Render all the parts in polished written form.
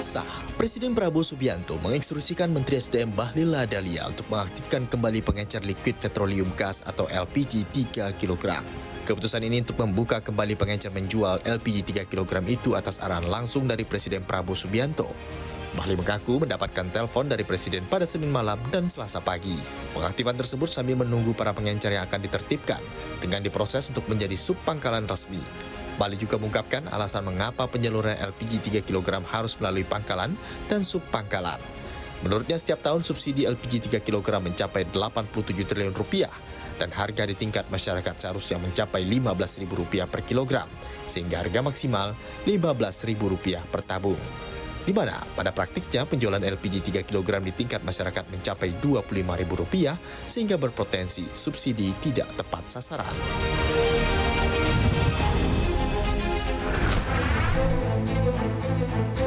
Sah, Presiden Prabowo Subianto menginstruksikan Menteri SDM Bahlil Lahadalia untuk mengaktifkan kembali pengecer liquid petroleum gas atau LPG 3 kg. Keputusan ini untuk membuka kembali pengecer menjual LPG 3 kg itu atas arahan langsung dari Presiden Prabowo Subianto. Bahlil mengaku mendapatkan telepon dari Presiden pada Senin malam dan Selasa pagi. Pengaktifan tersebut sambil menunggu para pengencer yang akan ditertibkan dengan diproses untuk menjadi subpangkalan resmi. Bahlil juga mengungkapkan alasan mengapa penyaluran LPG 3 kg harus melalui pangkalan dan subpangkalan. Menurutnya setiap tahun subsidi LPG 3 kg mencapai 87 triliun rupiah dan harga di tingkat masyarakat seharusnya mencapai Rp15.000 per kilogram sehingga harga maksimal Rp15.000 per tabung. Di mana pada praktiknya penjualan LPG 3 kg di tingkat masyarakat mencapai Rp25.000 sehingga berpotensi subsidi tidak tepat sasaran.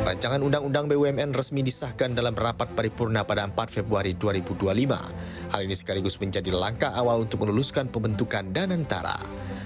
Rancangan Undang-Undang BUMN resmi disahkan dalam rapat paripurna pada 4 Februari 2025. Hal ini sekaligus menjadi langkah awal untuk meluluskan pembentukan Danantara.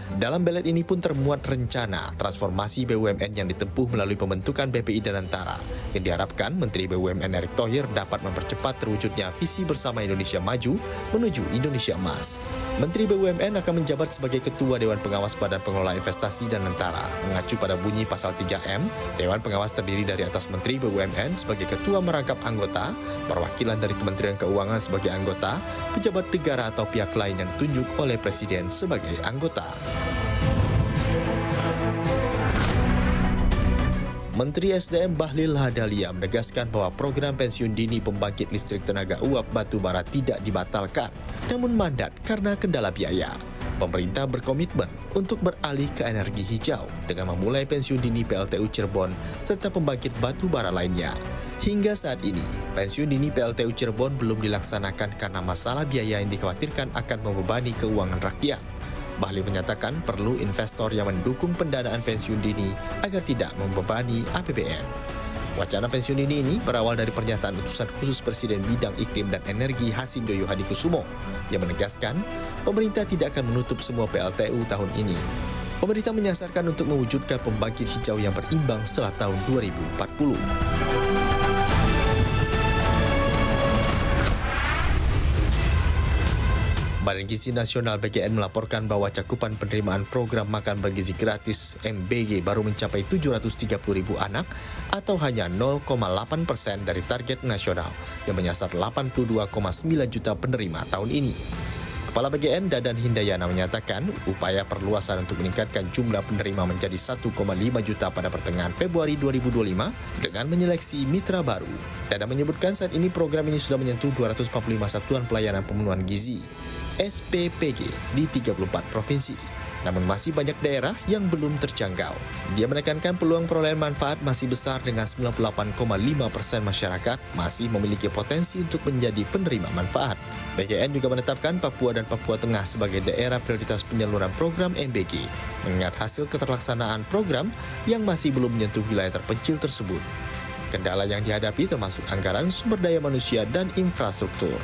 Dalam belet ini pun termuat rencana transformasi BUMN yang ditempuh melalui pembentukan BPI Danantara, yang diharapkan Menteri BUMN Erick Thohir dapat mempercepat terwujudnya visi bersama Indonesia Maju menuju Indonesia Emas. Menteri BUMN akan menjabat sebagai Ketua Dewan Pengawas Badan Pengelola Investasi Danantara, mengacu pada bunyi pasal 3M. Dewan Pengawas terdiri dari atas Menteri BUMN sebagai Ketua merangkap anggota, perwakilan dari Kementerian Keuangan sebagai anggota, pejabat negara atau pihak lain yang ditunjuk oleh Presiden sebagai anggota. Menteri SDM Bahlil Lahadalia menegaskan bahwa program pensiun dini pembangkit listrik tenaga uap batubara tidak dibatalkan, namun mandat karena kendala biaya. Pemerintah berkomitmen untuk beralih ke energi hijau dengan memulai pensiun dini PLTU Cirebon serta pembangkit batubara lainnya. Hingga saat ini, pensiun dini PLTU Cirebon belum dilaksanakan karena masalah biaya yang dikhawatirkan akan membebani keuangan rakyat. Bahlil menyatakan perlu investor yang mendukung pendanaan pensiun dini agar tidak membebani APBN. Wacana pensiun dini ini berawal dari pernyataan utusan khusus Presiden Bidang Iklim dan Energi Hasim Joyo Hadikusumo yang menegaskan pemerintah tidak akan menutup semua PLTU tahun ini. Pemerintah menyasarkan untuk mewujudkan pembangkit hijau yang berimbang setelah tahun 2040. Badan Gizi Nasional BGN melaporkan bahwa cakupan penerimaan program makan bergizi gratis MBG baru mencapai 730.000 anak atau hanya 0,8% dari target nasional yang menyasar 82,9 juta penerima tahun ini. Kepala BGN Dadan Hindayana menyatakan upaya perluasan untuk meningkatkan jumlah penerima menjadi 1,5 juta pada pertengahan Februari 2025 dengan menyeleksi mitra baru. Dadan menyebutkan saat ini program ini sudah menyentuh 245 satuan pelayanan pemenuhan gizi SPPG di 34 provinsi. Namun masih banyak daerah yang belum terjangkau. Dia menekankan peluang perolehan manfaat masih besar dengan 98,5% masyarakat masih memiliki potensi untuk menjadi penerima manfaat. BGN juga menetapkan Papua dan Papua Tengah sebagai daerah prioritas penyaluran program MBG, mengingat hasil keterlaksanaan program yang masih belum menyentuh wilayah terpencil tersebut. Kendala yang dihadapi termasuk anggaran sumber daya manusia dan infrastruktur.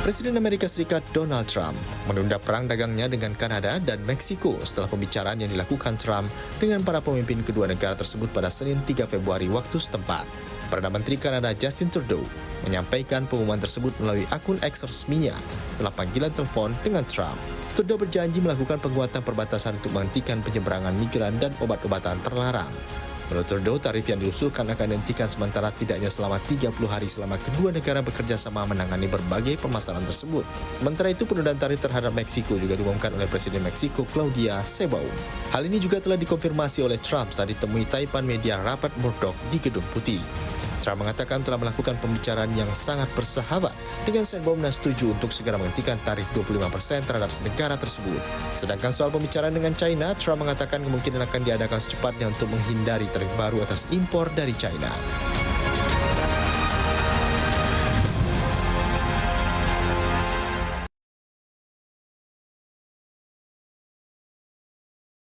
Presiden Amerika Serikat Donald Trump menunda perang dagangnya dengan Kanada dan Meksiko setelah pembicaraan yang dilakukan Trump dengan para pemimpin kedua negara tersebut pada Senin 3 Februari waktu setempat. Perdana Menteri Kanada Justin Trudeau menyampaikan pengumuman tersebut melalui akun X resminya setelah panggilan telepon dengan Trump. Trudeau berjanji melakukan penguatan perbatasan untuk menghentikan penyeberangan migran dan obat-obatan terlarang. Menurut Trudeau, tarif yang diusulkan akan dihentikan sementara setidaknya selama 30 hari selama kedua negara bekerja sama menangani berbagai permasalahan tersebut. Sementara itu, penundaan tarif terhadap Meksiko juga diumumkan oleh Presiden Meksiko Claudia Sheinbaum. Hal ini juga telah dikonfirmasi oleh Trump saat ditemui Taipan media Rupert Murdoch di Gedung Putih. Trump mengatakan telah melakukan pembicaraan yang sangat bersahabat dengan Sheinbaum dan setuju untuk segera menghentikan tarif 25% terhadap negara tersebut. Sedangkan soal pembicaraan dengan China, Trump mengatakan kemungkinan akan diadakan secepatnya untuk menghindari tarif baru atas impor dari China.